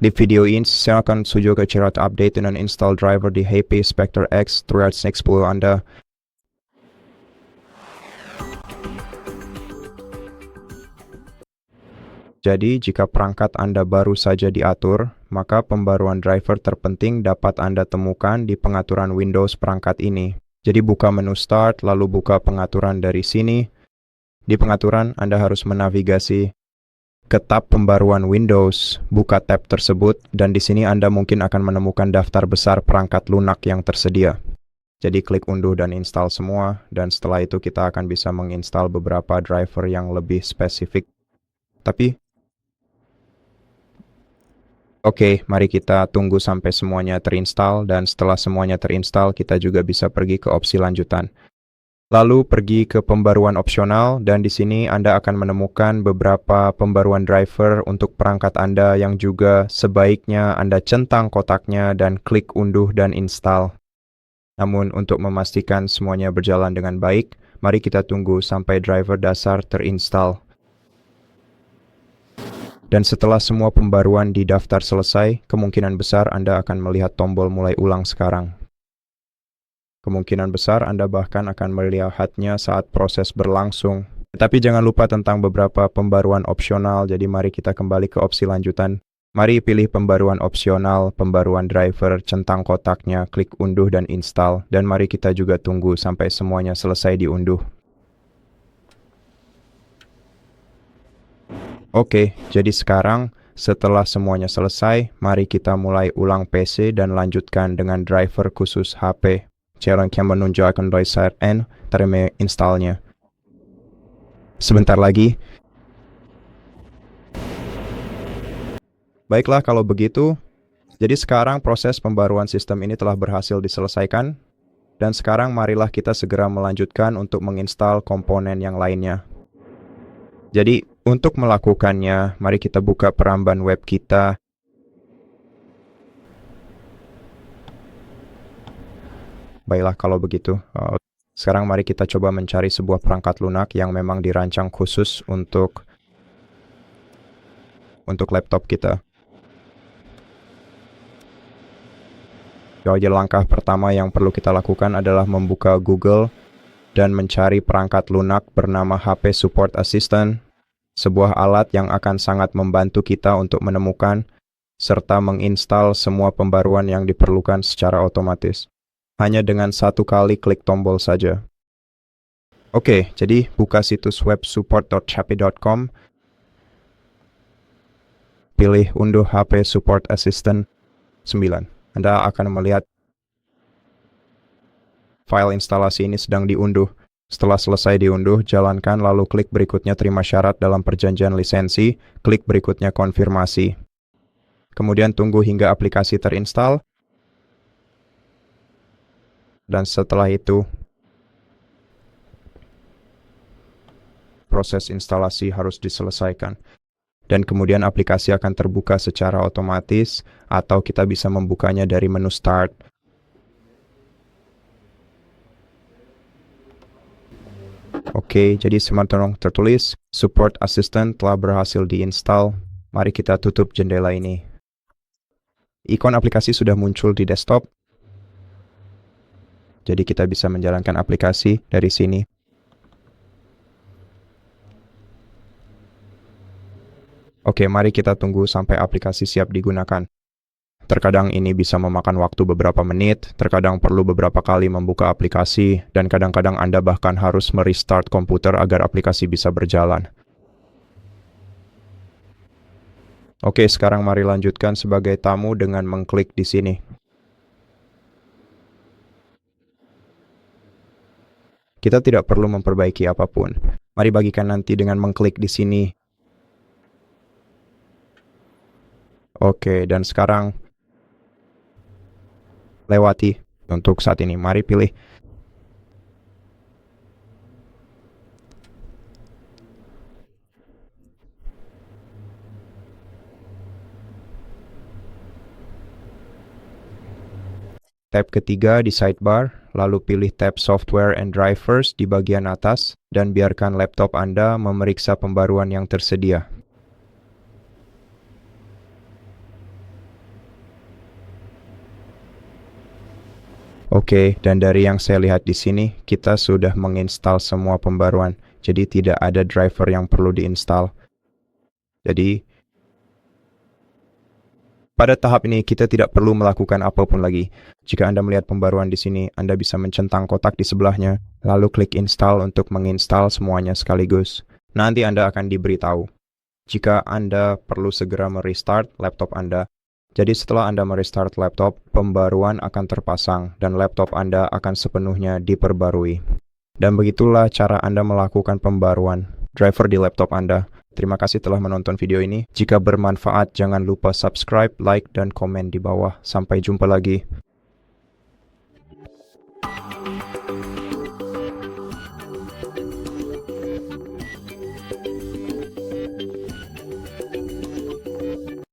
Di video ini saya akan tunjukkan cara update dan install driver di HP Spectre X 360 Anda. Jadi, jika perangkat Anda baru saja diatur, maka pembaruan driver terpenting dapat Anda temukan di pengaturan Windows perangkat ini. Jadi, buka menu Start, lalu buka pengaturan dari sini. Di pengaturan, Anda harus menavigasi ke tab pembaruan Windows, buka tab tersebut, dan di sini Anda mungkin akan menemukan daftar besar perangkat lunak yang tersedia. Jadi, klik unduh dan install semua, dan setelah itu kita akan bisa menginstal beberapa driver yang lebih spesifik. Oke, mari kita tunggu sampai semuanya terinstall, dan setelah semuanya terinstall, kita juga bisa pergi ke opsi lanjutan. Lalu pergi ke pembaruan opsional, dan di sini Anda akan menemukan beberapa pembaruan driver untuk perangkat Anda yang juga sebaiknya Anda centang kotaknya dan klik unduh dan install. Namun untuk memastikan semuanya berjalan dengan baik, mari kita tunggu sampai driver dasar terinstall. Dan setelah semua pembaruan di daftar selesai, kemungkinan besar Anda akan melihat tombol mulai ulang sekarang. Kemungkinan besar Anda bahkan akan melihatnya saat proses berlangsung. Tetapi jangan lupa tentang beberapa pembaruan opsional, jadi mari kita kembali ke opsi lanjutan. Mari pilih pembaruan opsional, pembaruan driver, centang kotaknya, klik unduh dan install, dan mari kita juga tunggu sampai semuanya selesai diunduh. Oke, jadi sekarang setelah semuanya selesai, mari kita mulai ulang PC dan lanjutkan dengan driver khusus HP. Cara yang menunjukkan doser N terima installnya. Sebentar lagi. Baiklah kalau begitu, jadi sekarang proses pembaruan sistem ini telah berhasil diselesaikan, dan sekarang marilah kita segera melanjutkan untuk menginstal komponen yang lainnya. Jadi, untuk melakukannya, mari kita buka peramban web kita. Baiklah kalau begitu. Sekarang mari kita coba mencari sebuah perangkat lunak yang memang dirancang khusus untuk laptop kita. Jadi langkah pertama yang perlu kita lakukan adalah membuka Google dan mencari perangkat lunak bernama HP Support Assistant, sebuah alat yang akan sangat membantu kita untuk menemukan serta menginstal semua pembaruan yang diperlukan secara otomatis. Hanya dengan satu kali klik tombol saja. Oke, jadi buka situs web support.hp.com, pilih unduh HP Support Assistant 9. Anda akan melihat file instalasi ini sedang diunduh. Setelah selesai diunduh, jalankan lalu klik berikutnya terima syarat dalam perjanjian lisensi, klik berikutnya konfirmasi. Kemudian tunggu hingga aplikasi terinstall. Dan setelah itu, proses instalasi harus diselesaikan. Dan kemudian aplikasi akan terbuka secara otomatis, atau kita bisa membukanya dari menu Start. Oke, jadi semakin tertulis, Support Assistant telah berhasil diinstal. Mari kita tutup jendela ini. Ikon aplikasi sudah muncul di desktop. Jadi kita bisa menjalankan aplikasi dari sini. Oke, mari kita tunggu sampai aplikasi siap digunakan. Terkadang ini bisa memakan waktu beberapa menit, terkadang perlu beberapa kali membuka aplikasi, dan kadang-kadang Anda bahkan harus merestart komputer agar aplikasi bisa berjalan. Oke, sekarang mari lanjutkan sebagai tamu dengan mengklik di sini. Kita tidak perlu memperbaiki apapun. Mari bagikan nanti dengan mengklik di sini. Oke, dan sekarang lewati untuk saat ini. Mari pilih tab ketiga di sidebar, lalu pilih tab Software and Drivers di bagian atas, dan biarkan laptop Anda memeriksa pembaruan yang tersedia. Oke, dan dari yang saya lihat di sini, kita sudah menginstal semua pembaruan. Jadi tidak ada driver yang perlu diinstal. Jadi, pada tahap ini kita tidak perlu melakukan apapun lagi. Jika Anda melihat pembaruan di sini, Anda bisa mencentang kotak di sebelahnya, lalu klik install untuk menginstal semuanya sekaligus. Nanti Anda akan diberitahu jika Anda perlu segera merestart laptop Anda. Jadi setelah Anda merestart laptop, pembaruan akan terpasang dan laptop Anda akan sepenuhnya diperbarui. Dan begitulah cara Anda melakukan pembaruan driver di laptop Anda. Terima kasih telah menonton video ini. Jika bermanfaat, jangan lupa subscribe, like, dan komen di bawah. Sampai jumpa lagi.